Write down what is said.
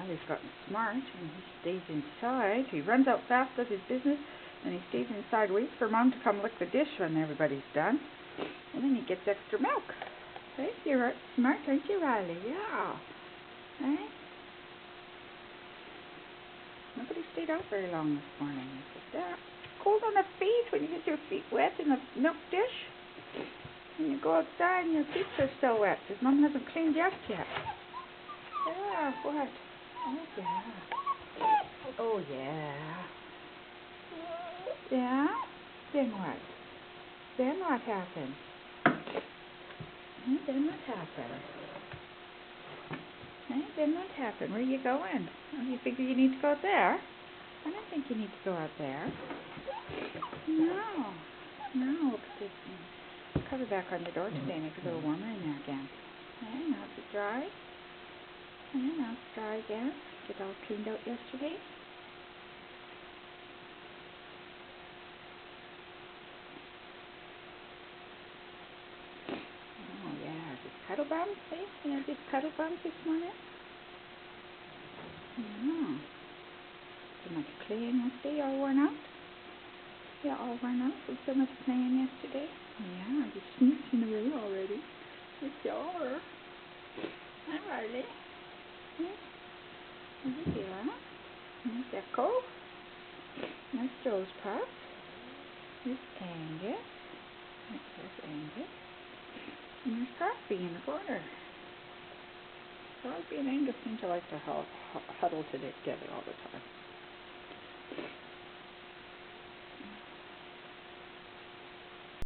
Riley's gotten smart and he stays inside. He runs out fast, does his business, and he stays inside, waits for Mom to come lick the dish when everybody's done. And then he gets extra milk. Right? You're smart, aren't you, Riley? Yeah. Right? Nobody stayed out very long this morning. It's cold on the feet when you get your feet wet in the milk dish. And you go outside and your feet are still wet because Mom hasn't cleaned you up yet. Yeah, what? Oh, yeah. Oh, yeah. Yeah? Then what? Then what happened? Then what happened? Then what happened? Where are you going? Oh, you figure you need to go out there? I don't think you need to go out there. No. No, because it's cover back on the door today, make it a little warmer in there again. Okay, now it's dry. Okay, now it's dry again. Get all cleaned out yesterday. Oh yeah, just cuddle bums, eh? Yeah, just cuddle bums this morning. Yeah. So much playing yesterday, all worn out? Yeah, all worn out from so much playing yesterday? Yeah, you sneaked in away already. Yes, you are. Hi, Riley. Yeah. There's Echo. There's Joe's pup. There's Angus. There's Angus. And there's Crosby in the corner. Crosby and Angus seem to like to huddle together all the time.